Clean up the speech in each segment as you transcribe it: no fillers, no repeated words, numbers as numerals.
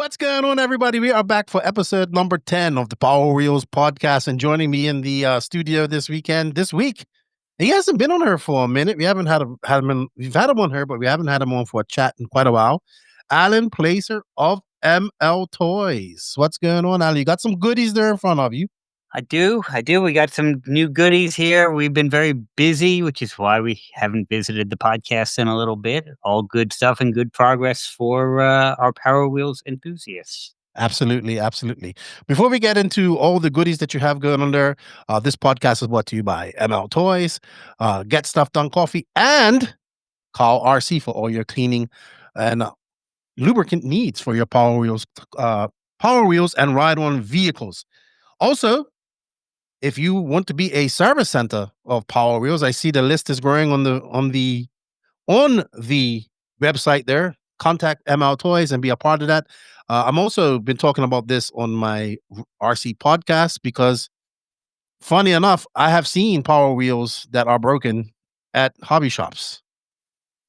What's going on, everybody? We are back for episode number 10 of the Power Wheels podcast. And joining me in the studio this week, he hasn't been on here for a minute. We haven't we've had him on here, but we haven't had him on for a chat in quite a while. Allan Placer of ML Toys. What's going on, Allan? You got some goodies there in front of you. I do. We got some new goodies here. We've been very busy, which is why we haven't visited the podcast in a little bit. All good stuff and good progress for our Power Wheels enthusiasts. Absolutely, absolutely. Before we get into all the goodies that you have going on there, this podcast is brought to you by ML Toys, Get Stuff Done Coffee, and Call RC for all your cleaning and lubricant needs for your Power Wheels and ride-on vehicles. Also, if you want to be a service center of Power Wheels, I see the list is growing on the website there. Contact ML Toys and be a part of that. I'm also been talking about this on my RC podcast because, funny enough, I have seen Power Wheels that are broken at hobby shops.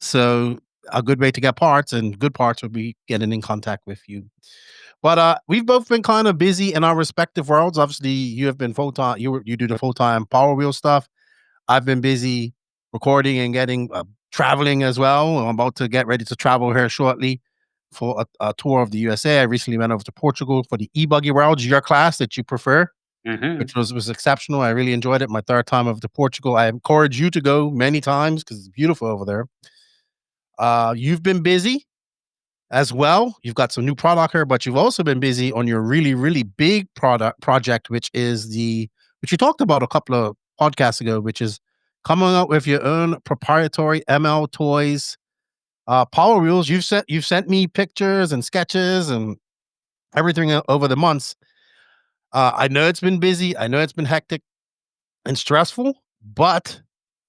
So a good way to get parts, and good parts would be getting in contact with you. But we've both been kind of busy in our respective worlds. Obviously, you have been full time. You do the full time Power Wheel stuff. I've been busy recording and getting traveling as well. I'm about to get ready to travel here shortly for a tour of the USA. I recently went over to Portugal for the e-buggy world, your class that you prefer, which was exceptional. I really enjoyed it. My third time over to Portugal. I encourage you to go many times because it's beautiful over there. You've been busy as well. You've got some new product here, but you've also been busy on your really, really big project, which you talked about a couple of podcasts ago, which is coming up with your own proprietary ML Toys Power Wheels. You've sent me pictures and sketches and everything over the months. I know it's been busy. I know it's been hectic and stressful, but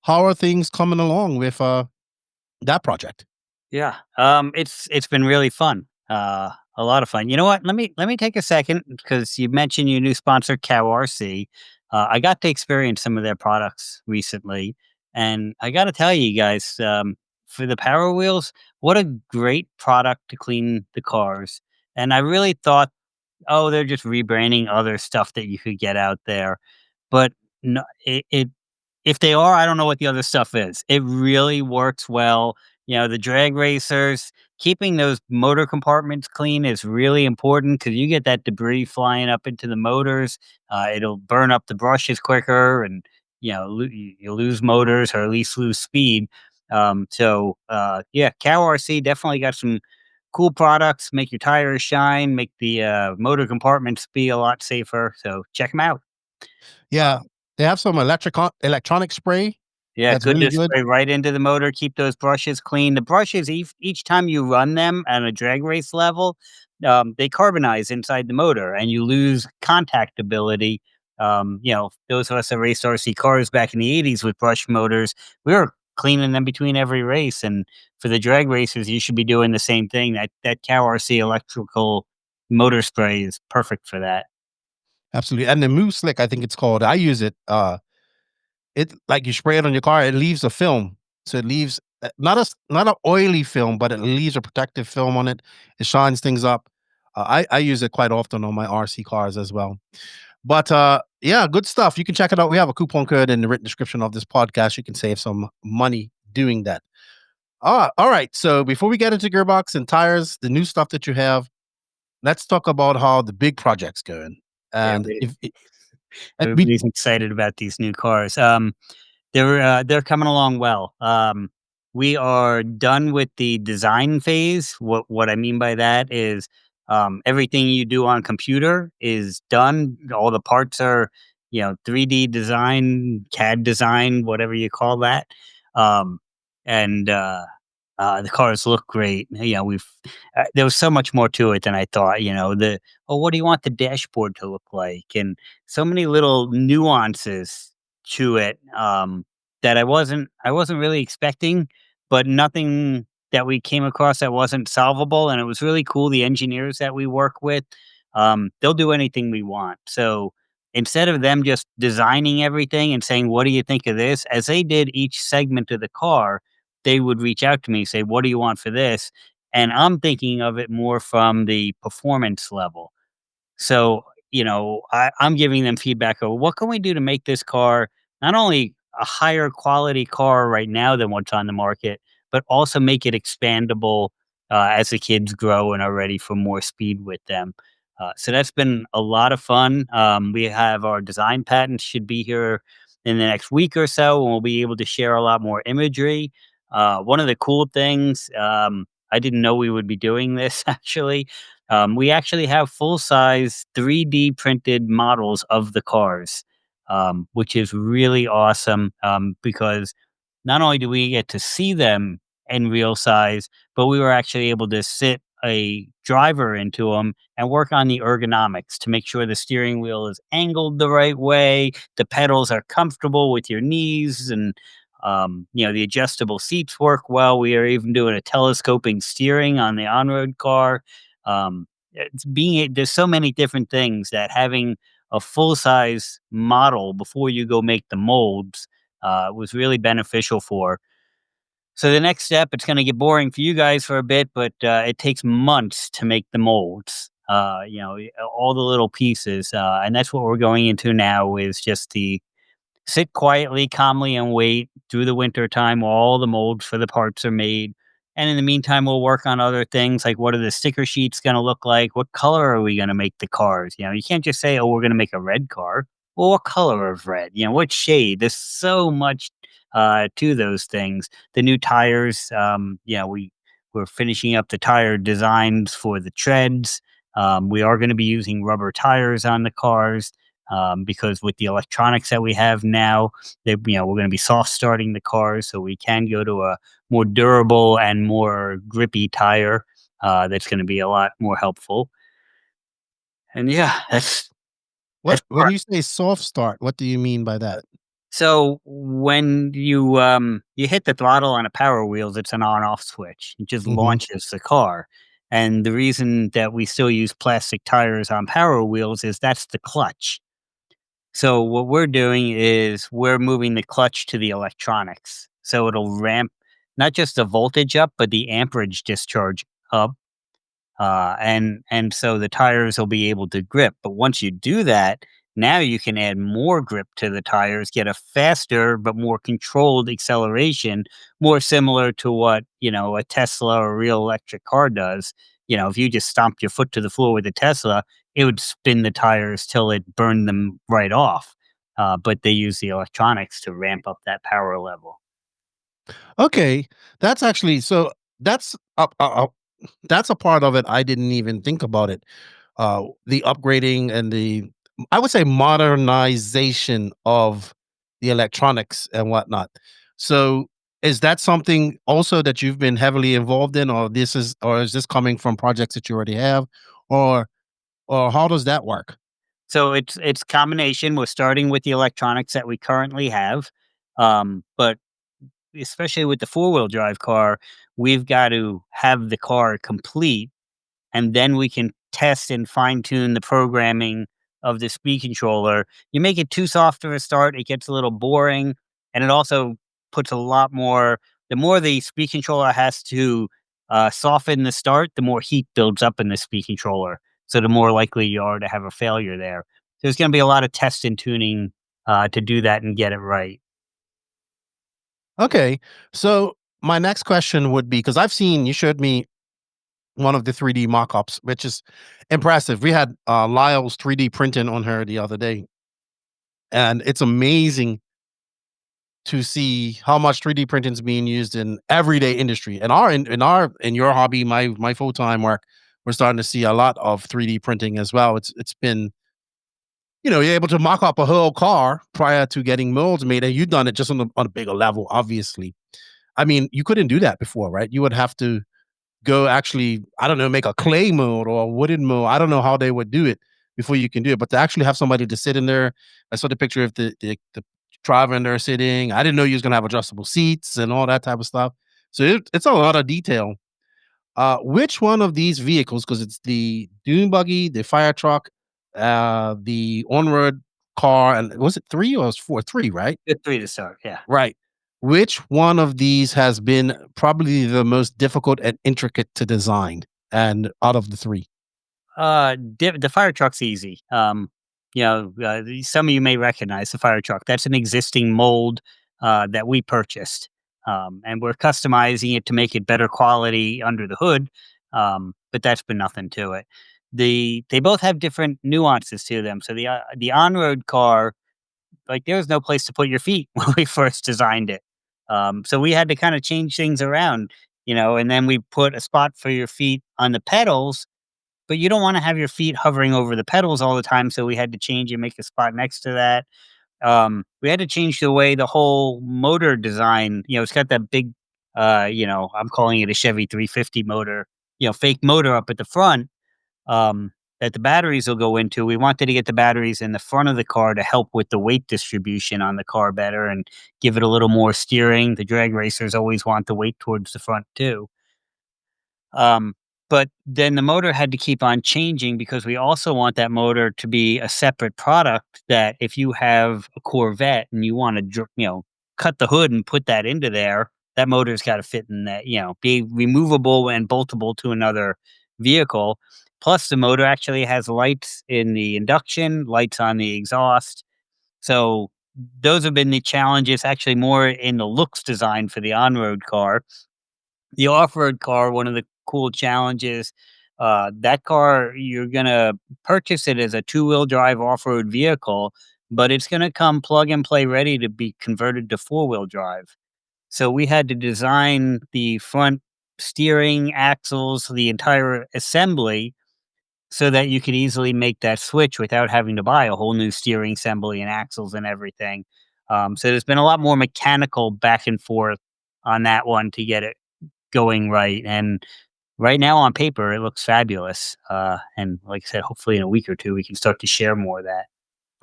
how are things coming along with that project? Yeah. It's been really fun. A lot of fun. You know what? Let me take a second because you mentioned your new sponsor, Cow RC. I got to experience some of their products recently, and I got to tell you guys, for the Power Wheels, what a great product to clean the cars. And I really thought, oh, they're just rebranding other stuff that you could get out there, but no, if they are, I don't know what the other stuff is. It really works well. You know, the drag racers, keeping those motor compartments clean is really important because you get that debris flying up into the motors. It'll burn up the brushes quicker, and you lose motors or at least lose speed. Yeah, Cow RC definitely got some cool products. Make your tires shine, make the motor compartments be a lot safer. So check them out. Yeah, they have some electronic spray. Yeah, That's good really to good. spray right into the motor, keep those brushes clean. The brushes, each time you run them at a drag race level, they carbonize inside the motor and you lose contact ability. Those of us that raced RC cars back in the 80s with brush motors, we were cleaning them between every race. And for the drag racers, you should be doing the same thing. That Cow RC electrical motor spray is perfect for that. Absolutely. And the Move Slick, I think it's called. I use it. It like you spray it on your car, it leaves a film. So it leaves not an oily film, but it leaves a protective film on it. It shines things up. I use it quite often on my RC cars as well. But yeah, good stuff. You can check it out. We have a coupon code in the written description of this podcast. You can save some money doing that. All right. So before we get into gearbox and tires, the new stuff that you have, let's talk about how the big project's going. Yeah, And if we everybody's excited about these new cars. They're coming along well. We are done with the design phase. What I mean by that is everything you do on computer is done. All the parts are 3D design, CAD design, whatever you call that. Um, and The cars look great. We've there was so much more to it than I thought. What do you want the dashboard to look like? And so many little nuances to it that I wasn't really expecting, but nothing that we came across that wasn't solvable. And it was really cool. The engineers that we work with, they'll do anything we want. So instead of them just designing everything and saying, "What do you think of this?" as they did each segment of the car, they would reach out to me, say, "What do you want for this?" And I'm thinking of it more from the performance level. So, I'm giving them feedback of what can we do to make this car not only a higher quality car right now than what's on the market, but also make it expandable as the kids grow and are ready for more speed with them. So that's been a lot of fun. We have our design patents should be here in the next week or so, and we'll be able to share a lot more imagery. One of the cool things, I didn't know we would be doing this actually. We actually have full size 3D printed models of the cars, which is really awesome because not only do we get to see them in real size, but we were actually able to sit a driver into them and work on the ergonomics to make sure the steering wheel is angled the right way, the pedals are comfortable with your knees, and the adjustable seats work well. We are even doing a telescoping steering on the on-road car. There's so many different things that having a full size model before you go make the molds was really beneficial for. So the next step, it's going to get boring for you guys for a bit, but it takes months to make the molds. All the little pieces, and that's what we're going into now. Is just the sit quietly, calmly, and wait through the winter time while all the molds for the parts are made. And in the meantime, we'll work on other things like what are the sticker sheets going to look like? What color are we going to make the cars? You can't just say, oh, we're going to make a red car. Well, what color of red? What shade? There's so much to those things. The new tires, we're finishing up the tire designs for the treads. We are going to be using rubber tires on the cars because with the electronics that we have now, we're going to be soft starting the cars, so we can go to a more durable and more grippy tire. That's going to be a lot more helpful. And yeah, that's What when you say soft start, what do you mean by that? so when you hit the throttle on a Power Wheels, it's an on off switch. It just Mhm. launches the car. And the reason that we still use plastic tires on Power Wheels is that's the clutch. So what we're doing is we're moving the clutch to the electronics. So it'll ramp not just the voltage up, but the amperage discharge up. And so the tires will be able to grip. But once you do that, now you can add more grip to the tires, get a faster but more controlled acceleration, more similar to what a Tesla or a real electric car does. If you just stomped your foot to the floor with a Tesla, it would spin the tires till it burned them right off. But they use the electronics to ramp up that power level. Okay, that's actually so that's that's a part of it I didn't even think about it. The upgrading and the I would say modernization of the electronics and whatnot. So is that something also that you've been heavily involved in, or is this coming from projects that you already have, or how does that work? So it's combination. We're starting with the electronics that we currently have, but especially with the four-wheel drive car, we've got to have the car complete, and then we can test and fine-tune the programming of the speed controller. You make it too soft of a start, it gets a little boring, and it also puts a lot more the more the speed controller has to, soften the start, the more heat builds up in the speed controller, so the more likely you are to have a failure there. There's gonna be a lot of test and tuning, to do that and get it right. Okay, so my next question would be because I've seen you showed me one of the 3D mock-ups, which is impressive. We had Lyle's 3D printing on her the other day, and it's amazing to see how much 3D printing is being used in everyday industry. In your hobby, my full-time work, we're starting to see a lot of 3D printing as well. It's been, you're able to mock up a whole car prior to getting molds made, and you've done it just on a bigger level, obviously. I mean, you couldn't do that before, right? You would have to go actually, I don't know, make a clay mold or a wooden mold. I don't know how they would do it before you can do it, but to actually have somebody to sit in there. I saw the picture of the driver in there sitting. I didn't know you was gonna have adjustable seats and all that type of stuff. So it's a lot of detail. Which one of these vehicles? Because it's the dune buggy, the fire truck, the onward car, and was it three or was four? Three, right? Good 3 to start, yeah. Right. Which one of these has been probably the most difficult and intricate to design, and out of the 3? The fire truck's easy. Some of you may recognize the fire truck. That's an existing mold that we purchased, and we're customizing it to make it better quality under the hood. But that's been nothing to it. They both have different nuances to them. So the on road car, like there was no place to put your feet when we first designed it. So we had to kind of change things around, and then we put a spot for your feet on the pedals, but you don't wanna have your feet hovering over the pedals all the time, so we had to change and make a spot next to that. We had to change the way the whole motor design, it's got that big, I'm calling it a Chevy 350 motor, fake motor up at the front, um, that the batteries will go into. We wanted to get the batteries in the front of the car to help with the weight distribution on the car better and give it a little more steering. The drag racers always want the weight towards the front too. Um, but then the motor had to keep on changing because we also want that motor to be a separate product that if you have a Corvette and you want to, cut the hood and put that into there, that motor's got to fit in that, be removable and boltable to another vehicle. Plus, the motor actually has lights in the induction, lights on the exhaust. So those have been the challenges, actually more in the looks design for the on-road car. The off-road car, one of the cool challenges, that car, you're gonna purchase it as a two-wheel drive off-road vehicle, but it's gonna come plug and play ready to be converted to four-wheel drive. So we had to design the front steering, axles, the entire assembly so that you could easily make that switch without having to buy a whole new steering assembly and axles and everything. So there's been a lot more mechanical back and forth on that one to get it going right. And right now on paper, it looks fabulous. And like I said, hopefully in a week or two, we can start to share more of that.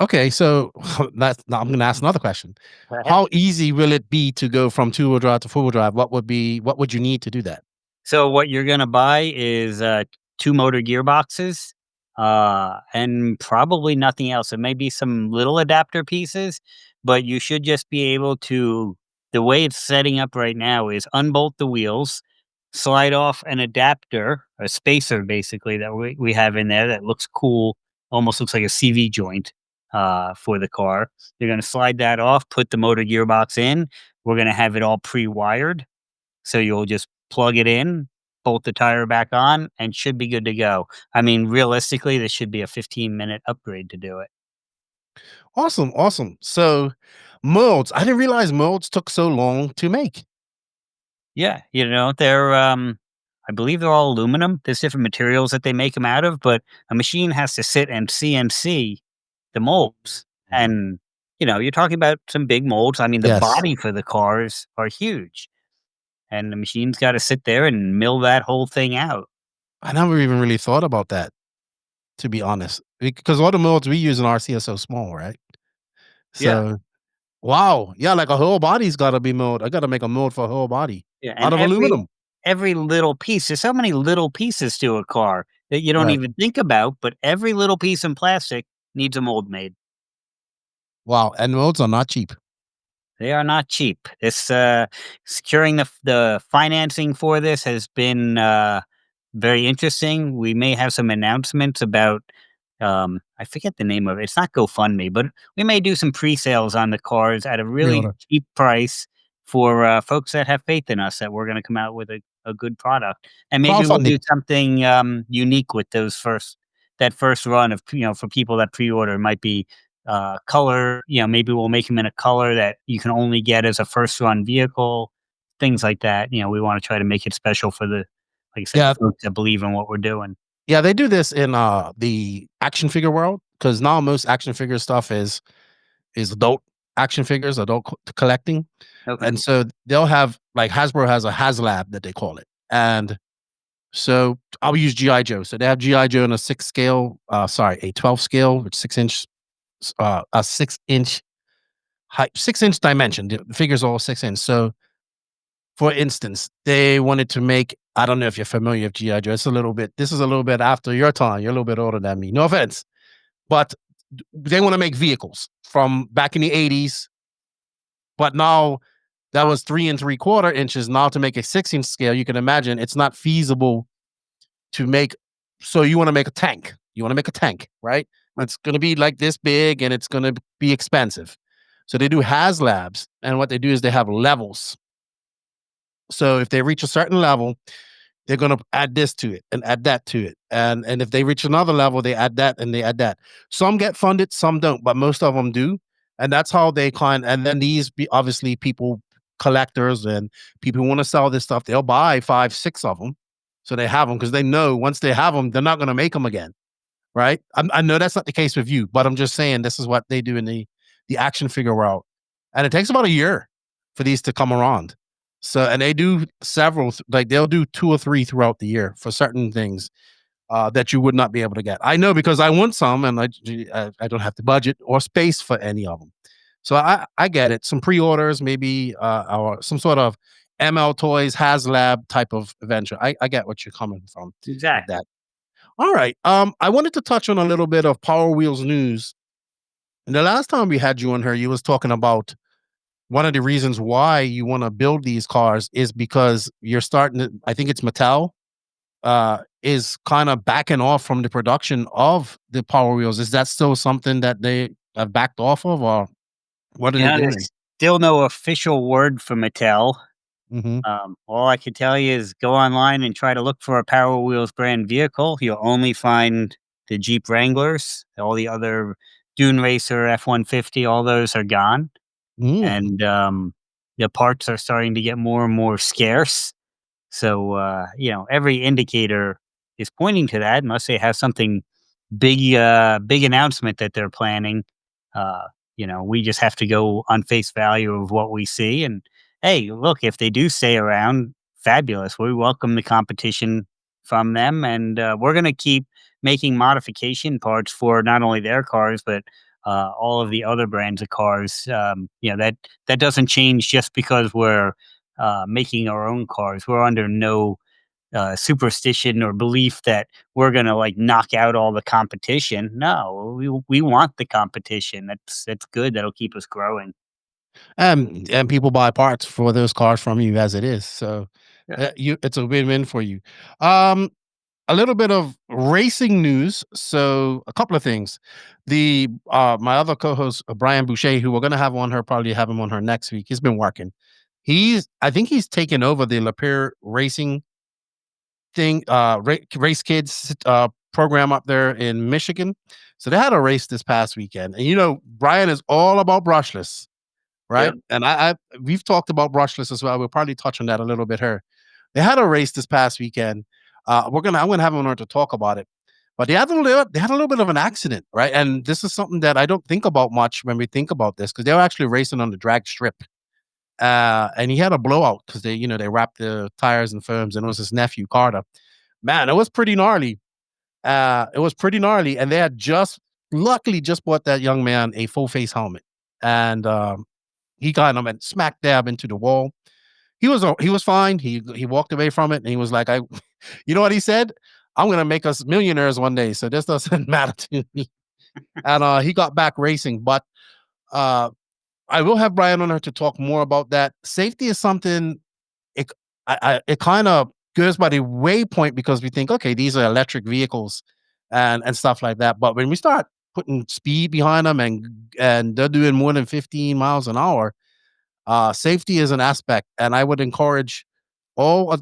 Okay, so that's now I'm gonna ask another question. Go ahead. How easy will it be to go from two-wheel drive to four-wheel drive? What would you need to do that? So what you're gonna buy is two motor gearboxes, and probably nothing else. It may be some little adapter pieces, but you should just be able to. The way it's setting up right now is unbolt the wheels, slide off an adapter, a spacer basically that we have in there that looks cool, almost looks like a CV joint for the car. You're gonna slide that off, put the motor gearbox in. We're gonna have it all pre-wired so you'll just plug it in, bolt the tire back on, and should be good to go. I mean, realistically, this should be a 15-minute upgrade to do it. Awesome, awesome. So molds, I didn't realize molds took so long to make. Yeah, they're I believe they're all aluminum. There's different materials that they make them out of, but a machine has to sit and CNC the molds. Mm. And you're talking about some big molds. I mean, the Yes. body for the cars are huge, and the machine's got to sit there and mill that whole thing out. I never even really thought about that, to be honest. Because all the molds we use in RC are so small, right? Yeah. So wow. Yeah, like a whole body's gotta be mold. I gotta make a mold for a whole body Yeah, and out of aluminum. every little piece, there's so many little pieces to a car that you don't Right. even think about, but every little piece in plastic needs a mold made. Wow, and molds are not cheap. They are not cheap. This securing the financing for this has been very interesting. We may have some announcements about I forget the name of it. It's not GoFundMe, but we may do some pre-sales on the cars at a really Pre-order. cheap price for folks that have faith in us that we're going to come out with a good product. And maybe we'll Crowdfunding. do something unique with that first run of for people that pre-order. It might be color. Maybe we'll make them in a color that you can only get as a first run vehicle. Things like that. We want to try to make it special for like I said, the Yeah, folks that believe in what we're doing. yeah, they do this in, the action figure world because now most action figure stuff is adult action figures, adult collecting, Okay. and so they'll have like, Hasbro has a HasLab that they call it, and so I'll use GI Joe. So they have GI Joe in a 6 scale, a 12 scale with 6-inch, a 6-inch height, 6-inch dimension. The figure's all 6 inch. So, for instance, they wanted to make, I don't know if you're familiar with GI Joe. This is a little bit after your time. You're a little bit older than me. No offense, but they want to make vehicles from back in the '80s, but now that was 3 3/4 inches. Now to make a 6-inch scale, you can imagine it's not feasible to make. So you want to make a tank. You want to make a tank, right? It's going to be like this big and it's going to be expensive. So they do HasLabs, and what they do is they have levels. So if they reach a certain level, they're going to add this to it and add that to it. And if they reach another level, they add that and they add that. Some get funded, some don't, but most of them do. And that's how they kind. And then obviously people, collectors and people who want to sell this stuff, they'll buy 5, 6 of them. So they have them because they know once they have them, they're not going to make them again. Right. I know that's not the case with you, but I'm just saying this is what they do in the action figure world. And it takes about a year for these to come around. So, and they do several, like they'll do 2 or 3 throughout the year for certain things that you would not be able to get. I know because I want some, and I don't have the budget or space for any of them. So I get it. Some pre-orders, maybe, or some sort of ML Toys HasLab type of adventure. I get what you're coming from with Exactly. that. All right. I wanted to touch on a little bit of Power Wheels news. And the last time we had you on here, you was talking about one of the reasons why you want to build these cars is because you're starting to, I think it's Mattel, is kind of backing off from the production of the Power Wheels. Is that still something that they have backed off of, or what are they doing? There's still no official word from Mattel. Hmm. All I can tell you is go online and try to look for a Power Wheels brand vehicle. You'll only find the Jeep Wranglers. All the other Dune Racer, F-150, all those are gone. Mm. And the parts are starting to get more and more scarce. So, every indicator is pointing to that unless they have something big announcement that they're planning. Uh, we just have to go on face value of what we see. And hey, look, if they do stay around, fabulous. We welcome the competition from them, and we're going to keep making modification parts for not only their cars but all of the other brands of cars. That doesn't change just because we're making our own cars. We're under no superstition or belief that we're gonna like knock out all the competition. No, we want the competition. That's good. That'll keep us growing. And people buy parts for those cars from you as it is. So Yeah. it's a win-win for you. Um, a little bit of racing news. So a couple of things. The My other co-host Brian Boucher, who we're gonna have on her, probably have him on her next week. He's been working. I think he's taken over the Lapeer Racing thing, race kids program up there in Michigan. So they had a race this past weekend, and Brian is all about brushless, right? Yep. And I we've talked about brushless as well. We'll probably touch on that a little bit here. They had a race this past weekend. I'm gonna have him on to talk about it. But they had a little bit of an accident, right? And this is something that I don't think about much when we think about this because they were actually racing on the drag strip. And he had a blowout because they wrapped the tires and foams, and it was his nephew Carter. Man, it was pretty gnarly. And they had luckily just bought that young man a full face helmet, and he got him and smack dab into the wall. He was fine. He walked away from it, and he was like, "I," you know what he said? "I'm gonna make us millionaires one day, so this doesn't matter to me." And he got back racing, but uh, I will have Brian on her to talk more about that. Safety is something it it kind of goes by the waypoint because we think, okay, these are electric vehicles and stuff like that. But when we start putting speed behind them and they're doing more than 15 miles an hour, safety is an aspect. And I would encourage all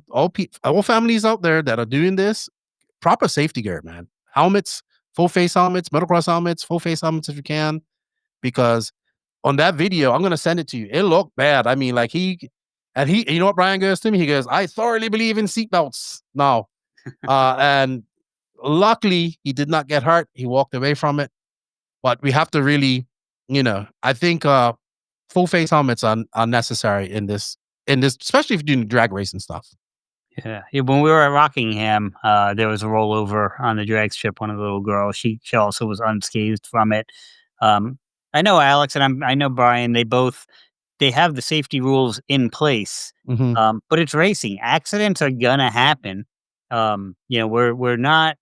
families out there that are doing this, proper safety gear, man. Helmets, full face helmets, motocross helmets, full face helmets if you can, because on that video, I'm gonna send it to you. It looked bad. I mean, like you know what Brian goes to me? He goes, "I thoroughly believe in seatbelts now." And luckily, he did not get hurt. He walked away from it. But we have to really, I think full face helmets are necessary in this, especially if you're doing drag racing stuff. Yeah. Yeah, when we were at Rockingham, there was a rollover on the drag strip. One of the little girls, she also was unscathed from it. Um, I know Alex and I know Brian. They have the safety rules in place, Hmm. but it's racing. Accidents are gonna happen. We're not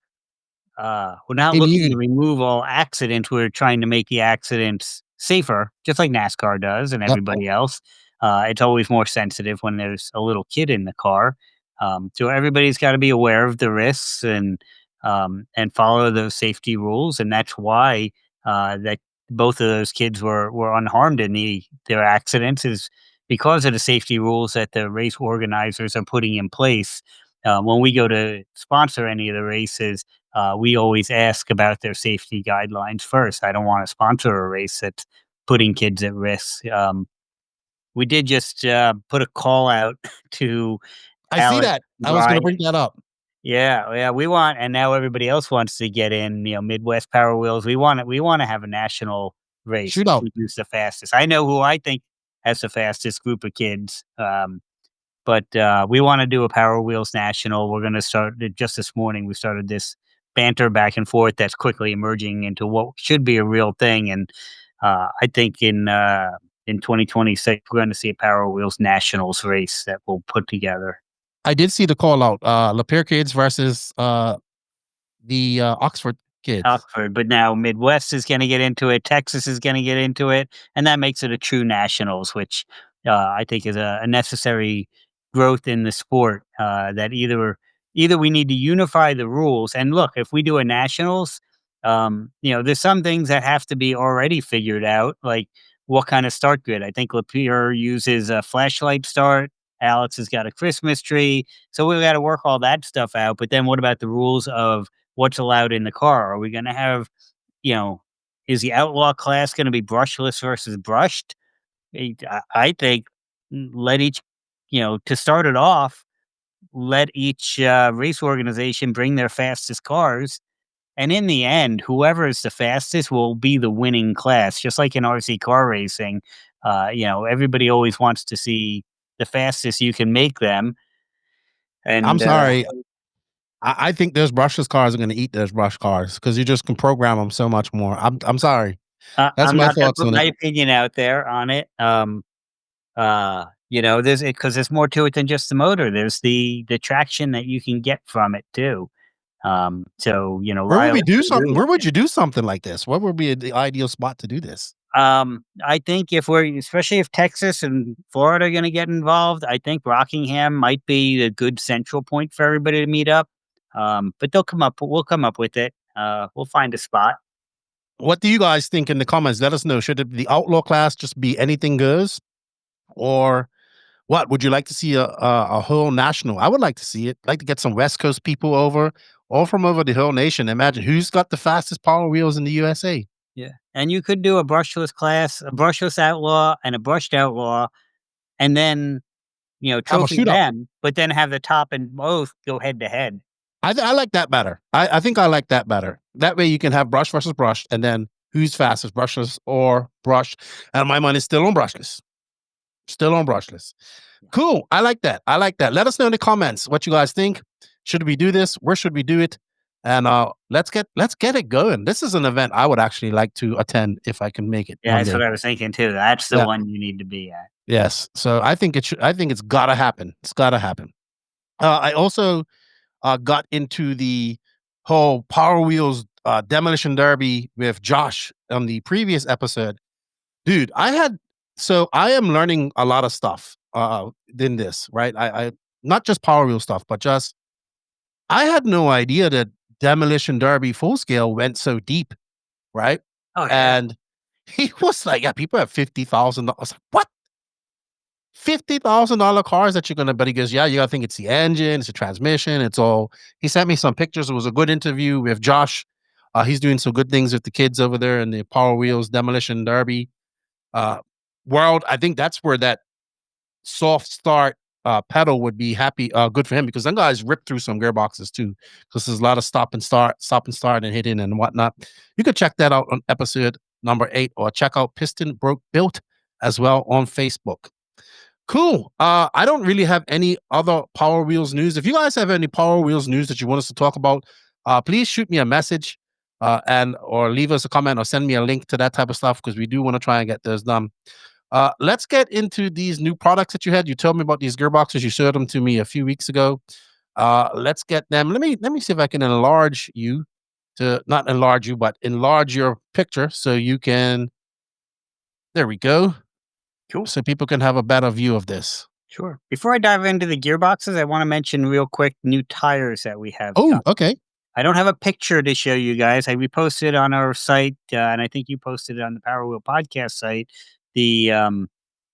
looking to Immune. remove all accidents. We're trying to make the accidents safer, just like NASCAR does and Yep. everybody else. It's always more sensitive when there's a little kid in the car. So everybody's got to be aware of the risks and follow those safety rules, and that's why that both of those kids were unharmed in their accidents is because of the safety rules that the race organizers are putting in place. When we go to sponsor any of the races, we always ask about their safety guidelines first. I don't want to sponsor a race that's putting kids at risk. We did just put a call out to I see Alex that. I was gonna Bryant. bring that up. Yeah, yeah, we want, and now everybody else wants to get in. Midwest Power Wheels. We want to have a national race. Shootout. Who's the fastest? I know who I think has the fastest group of kids. But we want to do a Power Wheels National. We're going to start just this morning. We started this banter back and forth that's quickly emerging into what should be a real thing. And I think in 2026 we're going to see a Power Wheels Nationals race that we'll put together. I did see the call out, Lapeer kids versus, the, Oxford kids. Oxford, but now Midwest is going to get into it. Texas is going to get into it, and that makes it a true nationals, which I think is a necessary growth in the sport. That either we need to unify the rules, and look, if we do a nationals, there's some things that have to be already figured out, like what kind of start grid. I think Lapeer uses a flashlight start. Alex has got a Christmas tree, so we've got to work all that stuff out. But then, what about the rules of what's allowed in the car? Are we going to have, you know, is the outlaw class going to be brushless versus brushed? I think let each, to start it off, let each race organization bring their fastest cars. And in the end, whoever is the fastest will be the winning class, just like in RC car racing. Everybody always wants to see the fastest you can make them. I'm And sorry. I think those brushless cars are gonna eat those brush cars because you just can program them so much more. I'm sorry. That's I'm my not going to thoughts put on my it. opinion out there on it. There's more to it than just the motor. There's the traction that you can get from it too. Where would Riley we do can something? really Where would you do something like this? What would be the ideal spot to do this? I think especially if Texas and Florida are going to get involved, I think Rockingham might be a good central point for everybody to meet up. But we'll come up with it. We'll find a spot. What do you guys think in the comments? Let us know. Should the outlaw class just be anything goes, or what would you like to see a whole national? I would like to see it. Like to get some West Coast people over, all from over the whole nation. Imagine who's got the fastest Power Wheels in the USA. Yeah. And you could do a brushless class, a brushless outlaw and a brushed outlaw, and then, Have a trophy shootout. them, but then have the top and both go head to head. I like that better. I think I like that better. That way you can have brush versus brush, and then who's fastest, brushless or brush. And my money's still on brushless. Still on brushless. Cool. I like that. I like that. Let us know in the comments what you guys think. Should we do this? Where should we do it? And let's get it going. This is an event I would actually like to attend if I can make it Yeah, one that's what day. I was thinking too. That's the Yeah. one you need to be at. Yes. So I think it should. I think it's gotta happen. It's gotta happen. I also got into the whole Power Wheels demolition derby with Josh on the previous episode. Dude, I am learning a lot of stuff in this, right? I not just Power Wheel stuff, but just I had no idea that demolition derby full scale went so deep, right? Oh yeah. And he was like, yeah, people have $50,000. What? $50,000 cars that you're gonna, but he goes, yeah, you gotta think it's the engine, it's the transmission, it's all. He sent me some pictures. It was a good interview with Josh. He's doing some good things with the kids over there in the Power Wheels Demolition Derby uh, world. I think that's where that soft start pedal would be good for him because them guys rip through some gearboxes too. Because there's a lot of stop and start, and hitting and whatnot. You could check that out on episode number 8, or check out Piston Broke Built as well on Facebook. Cool. I don't really have any other Power Wheels news. If you guys have any Power Wheels news that you want us to talk about, please shoot me a message and or leave us a comment or send me a link to that type of stuff because we do want to try and get those done. Let's get into these new products that you had. You told me about these gearboxes. You showed them to me a few weeks ago. Let's get them. Let me see if I can enlarge you to not enlarge you, but enlarge your picture so you can. There we go. Cool. so people can have a better view of this. Sure. Before I dive into the gearboxes, I want to mention real quick new tires that we have Oh, come. okay. I don't have a picture to show you guys. We posted on our site, and I think you posted it on the Power Wheel podcast site, the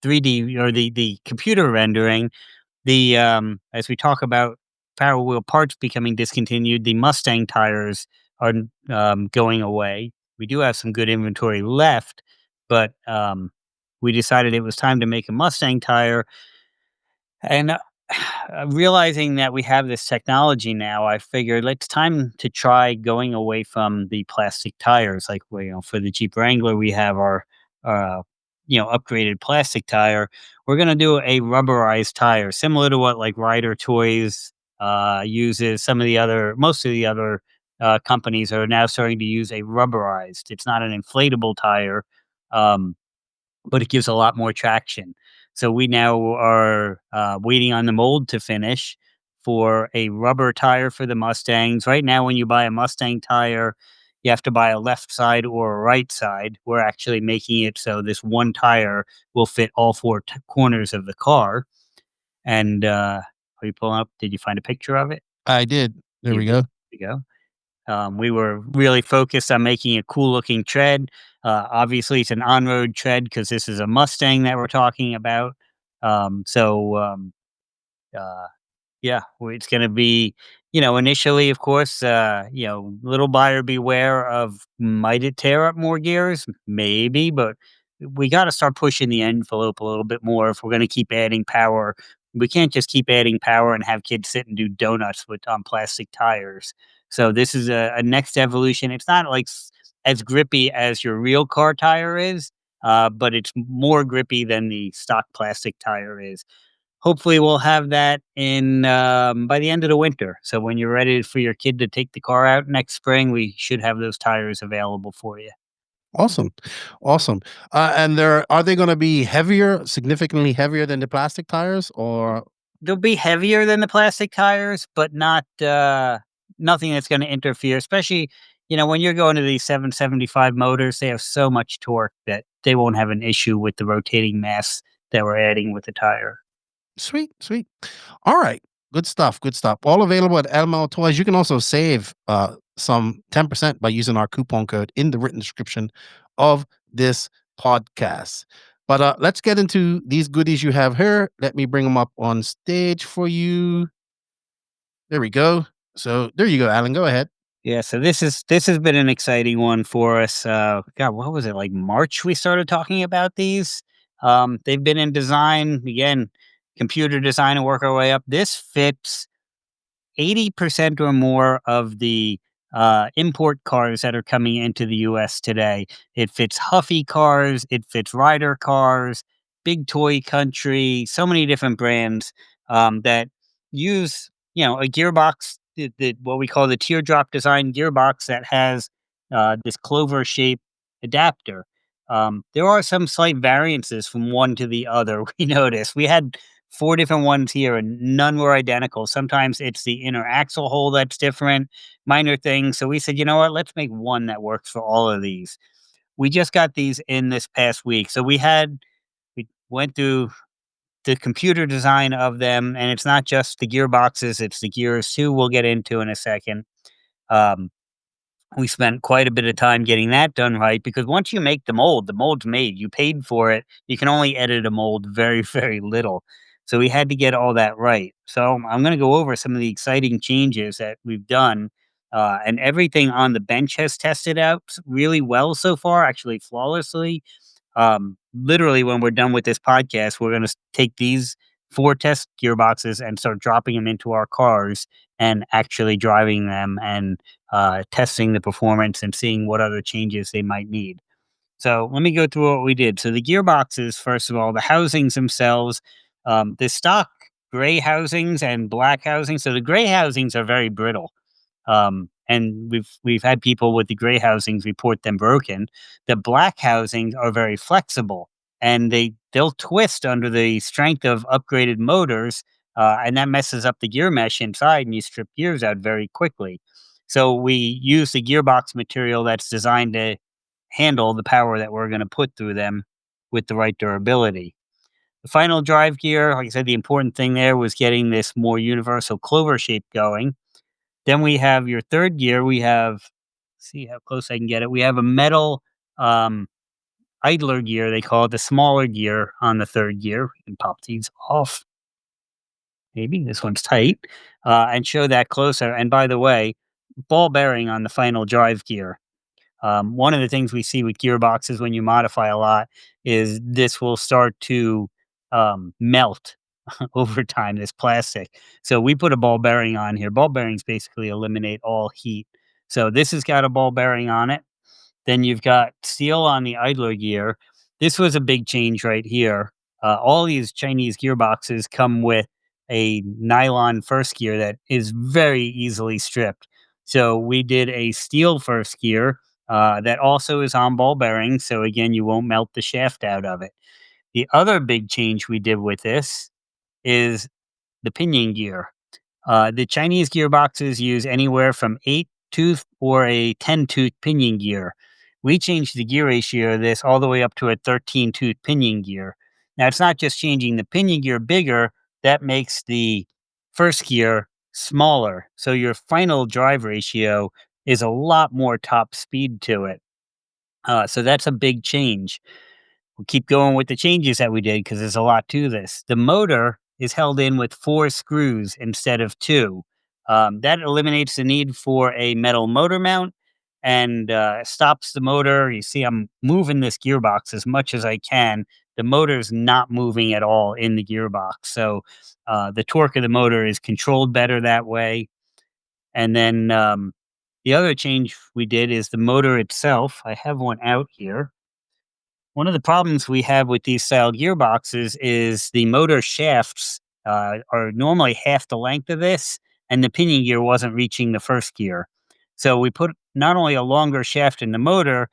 3D or the computer rendering. The as we talk about Power Wheel parts becoming discontinued, the Mustang tires are going away. We do have some good inventory left, but we decided it was time to make a Mustang tire. And realizing that we have this technology now, I figured it's time to try going away from the plastic tires. Like, for the Jeep Wrangler, we have our, uh, upgraded plastic tire. We're going to do a rubberized tire, similar to what like Rider Toys uses. Most of the other companies are now starting to use a rubberized. It's not an inflatable tire. Um, but it gives a lot more traction. So we now are waiting on the mold to finish for a rubber tire for the Mustangs. Right now, when you buy a Mustang tire, you have to buy a left side or a right side. We're actually making it so this one tire will fit all four corners of the car. And are you pulling up? Did you find a picture of it? I did. There You we did. go. There you go. We were really focused on making a cool looking tread. Obviously, it's an on road tread because this is a Mustang that we're talking about. So, yeah, it's going to be, initially, of course, little buyer beware of might it tear up more gears? Maybe, but we got to start pushing the envelope a little bit more if we're going to keep adding power. We can't just keep adding power and have kids sit and do donuts with on plastic tires. So this is a next evolution. It's not like as grippy as your real car tire is, but it's more grippy than the stock plastic tire is. Hopefully, we'll have that in by the end of the winter. So when you're ready for your kid to take the car out next spring, we should have those tires available for you. Awesome. Awesome. And are they gonna be heavier, significantly heavier than the plastic tires, or They'll be heavier than the plastic tires, but not nothing that's going to interfere. Especially, when you're going to these 775 motors, they have so much torque that they won't have an issue with the rotating mass that we're adding with the tire. sweet, sweet. All right. Good stuff. Good stuff. All available at LML Toys. You can also save some 10% by using our coupon code in the written description of this podcast. But let's get into these goodies you have here. Let me bring them up on stage for you. There we go. So there you go, Alan. Go ahead. Yeah, so this has been an exciting one for us. God, what was it like March? We started talking about these. They've been in design again, computer design, and work our way up. This fits 80% or more of the import cars that are coming into the US today. It fits Huffy cars, it fits Ryder cars, Big Toy Country, so many different brands that use, a gearbox, what we call the teardrop design gearbox that has this clover shaped adapter. There are some slight variances from one to the other. We noticed we had 4 different ones here, and none were identical. Sometimes it's the inner axle hole that's different, minor things. So we said, "You know what? Let's make one that works for all of these." We just got these in this past week. So we went through the computer design of them, and it's not just the gearboxes, it's the gears too, we'll get into in a second. Um, we spent quite a bit of time getting that done right because once you make the mold's made. You paid for it. You can only edit a mold very, very little. So we had to get all that right. So I'm going to go over some of the exciting changes that we've done. And everything on the bench has tested out really well so far, actually flawlessly. Literally, when we're done with this podcast, we're going to take these 4 test gearboxes and start dropping them into our cars and actually driving them and testing the performance and seeing what other changes they might need. So let me go through what we did. So the gearboxes, first of all, the housings themselves, the stock gray housings and black housings. So the gray housings are very brittle. And we've had people with the gray housings report them broken. The black housings are very flexible, and they'll twist under the strength of upgraded motors, and that messes up the gear mesh inside, and you strip gears out very quickly. So we use the gearbox material that's designed to handle the power that we're going to put through them with the right durability. The final drive gear, like I said, the important thing there was getting this more universal clover shape going. Then we have your third gear. We have, see how close I can get it. We have a metal um, idler gear. They call it the smaller gear on the third gear. We can pop these off. Maybe this one's tight, and show that closer. And by the way, ball bearing on the final drive gear. One of the things we see with gearboxes when you modify a lot is this will start to melt over time, this plastic. So we put a ball bearing on here. Ball bearings basically eliminate all heat. So this has got a ball bearing on it. Then you've got steel on the idler gear. This was a big change right here. All these Chinese gearboxes come with a nylon first gear that is very easily stripped. So we did a steel first gear that also is on ball bearings. So again, you won't melt the shaft out of it. The other big change we did with this is the pinion gear. The Chinese gearboxes use anywhere from 8-tooth or a 10-tooth pinion gear. We changed the gear ratio of this all the way up to a 13-tooth pinion gear. Now, it's not just changing the pinion gear bigger, that makes the first gear smaller. So your final drive ratio is a lot more top speed to it. So that's a big change. We'll keep going with the changes that we did because there's a lot to this. The motor is held in with 4 screws instead of 2. That eliminates the need for a metal motor mount and stops the motor. You see, I'm moving this gearbox as much as I can. The motor's not moving at all in the gearbox. So the torque of the motor is controlled better that way. And then the other change we did is the motor itself. I have one out here. One of the problems we have with these style gearboxes is the motor shafts are normally half the length of this, and the pinion gear wasn't reaching the first gear. So we put not only a longer shaft in the motor,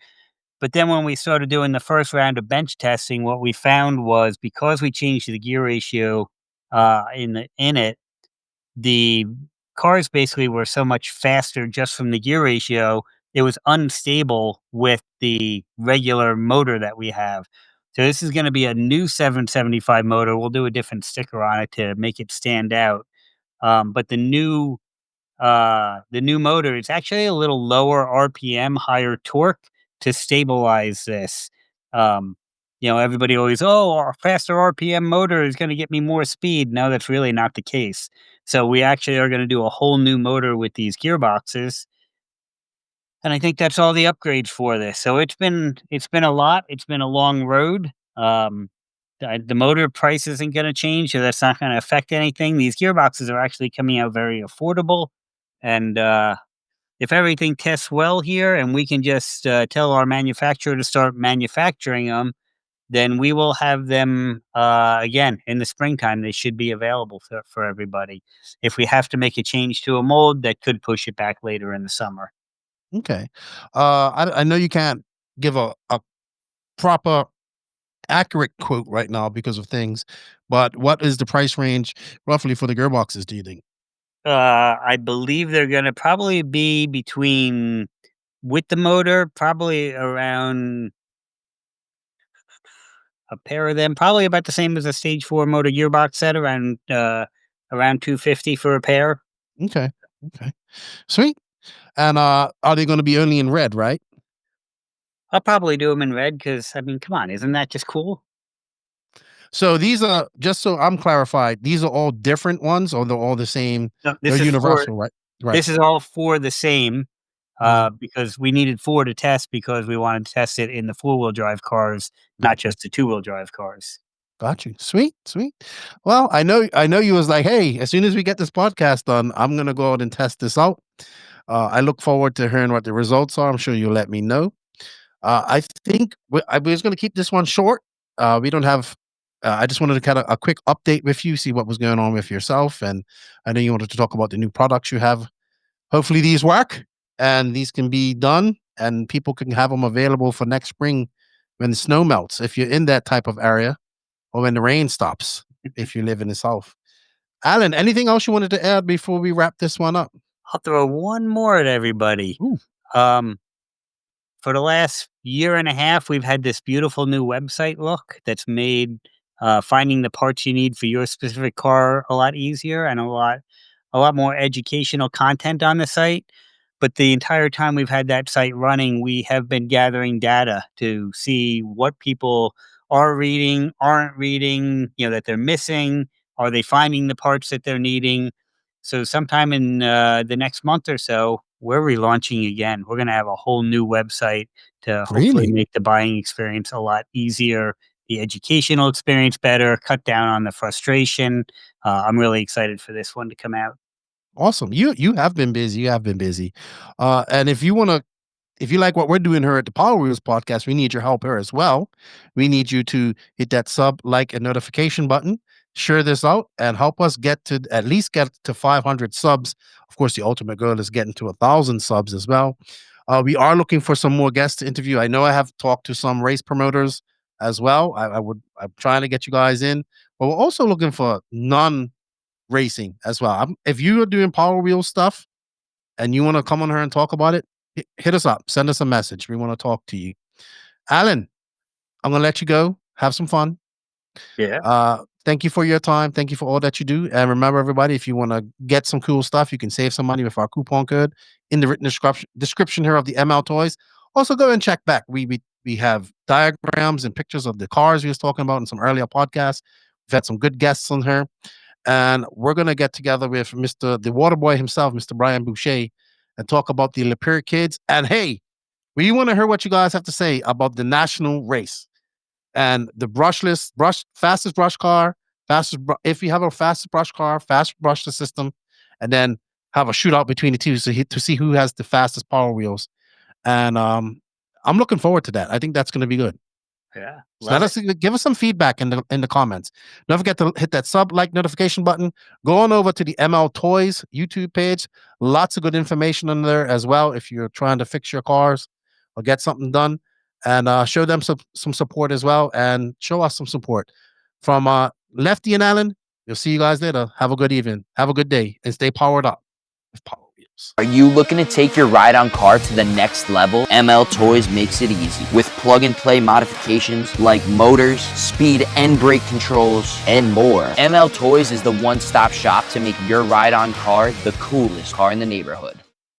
but then when we started doing the first round of bench testing, what we found was because we changed the gear ratio in it, the cars basically were so much faster just from the gear ratio, it was unstable with the regular motor that we have. So this is gonna be a new 775 motor. We'll do a different sticker on it to make it stand out. But the new motor is actually a little lower RPM, higher torque to stabilize this. Um, everybody always, oh, our faster RPM motor is going to get me more speed. No, that's really not the case. So we actually are going to do a whole new motor with these gearboxes, and I think that's all the upgrades for this. So it's been a lot. It's been a long road. The motor price isn't going to change, so that's not going to affect anything. These gearboxes are actually coming out very affordable, and if everything tests well here, and we can just tell our manufacturer to start manufacturing them, then we will have them again in the springtime. They should be available for everybody. If we have to make a change to a mold, that could push it back later in the summer. Okay. I know you can't give a proper accurate quote right now because of things, but what is the price range roughly for the gearboxes, do you think? I believe they're going to probably be between with the motor, probably around a pair of them, probably about the same as a stage 4 motor gearbox set, around 250 for a pair. Okay. Okay. Sweet. And are they gonna be only in red, right? I'll probably do them in red because I mean, come on, isn't that just cool? So these are, just so I'm clarified, these are all different ones or they're all the same? No, They're universal, right? Right. this is all for the same, Mhm. because we needed 4 to test because we wanted to test it in the four-wheel drive cars, not Gotcha. just the two-wheel drive cars. Got you. Sweet, sweet. Well, I know you was like, "Hey, as soon as we get this podcast done, I'm gonna go out and test this out." I look forward to hearing what the results are. I'm sure you'll let me know. I think we're just gonna keep this one short. We don't have. I just wanted to kind of a quick update with you, see what was going on with yourself, and I know you wanted to talk about the new products you have. Hopefully, these work and these can be done, and people can have them available for next spring when the snow melts. If you're in that type of area, or when the rain stops, if you live in the south. Alan, anything else you wanted to add before we wrap this one up? I'll throw one more at everybody. Ooh, Um, for the last year and a half, we've had this beautiful new website look that's made finding the parts you need for your specific car a lot easier, and a lot more educational content on the site. But the entire time we've had that site running, we have been gathering data to see what people are reading, aren't reading, that they're missing. Are they finding the parts that they're needing? So sometime in the next month or so, we're relaunching again. We're going to have a whole new website to hopefully Really? make the buying experience a lot easier, the educational experience better, cut down on the frustration. I'm really excited for this one to come out. Awesome. You have been busy. You have been busy. And if you like what we're doing here at the Power Wheels podcast, we need your help here as well. We need you to hit that sub, like, and notification button, share this out, and help us at least get to 500 subs. Of course, the ultimate goal is getting to 1,000 subs as well. We are looking for some more guests to interview. I know I have talked to some race promoters as well. I'm trying to get you guys in, but we're also looking for non-racing as well. If you are doing Power Wheel stuff and you want to come on here and talk about it, hit us up. Send us a message. We want to talk to you. Alan, I'm going to let you go. Have some fun. Yeah. Thank you for your time. Thank you for all that you do. And remember, everybody, if you want to get some cool stuff, you can save some money with our coupon code in the written description here of the ML Toys. Also, go and check back. We have diagrams and pictures of the cars we was talking about in some earlier podcasts. We've had some good guests on here. And we're going to get together with the water boy himself, Mr. Brian Boucher, and talk about the Lapeer kids. And hey, we want to hear what you guys have to say about the national race and the fastest brush car, if you have a fastest brush car, fast brushless system, and then have a shootout between the two to see who has the fastest Power Wheels. And I'm looking forward to that. I think that's going to be good. Yeah. So let us give us some feedback in the comments. Don't forget to hit that sub, like, notification button. Go on over to the ML Toys YouTube page. Lots of good information on there as well if you're trying to fix your cars or get something done. And show them some support as well, and show us some support. From Lefty and Allen, we'll see you guys later. Have a good evening. Have a good day, and stay powered up with Power Wheels. Are you looking to take your ride-on car to the next level? ML Toys makes it easy with plug-and-play modifications like motors, speed and brake controls, and more. ML Toys is the one-stop shop to make your ride-on car the coolest car in the neighborhood.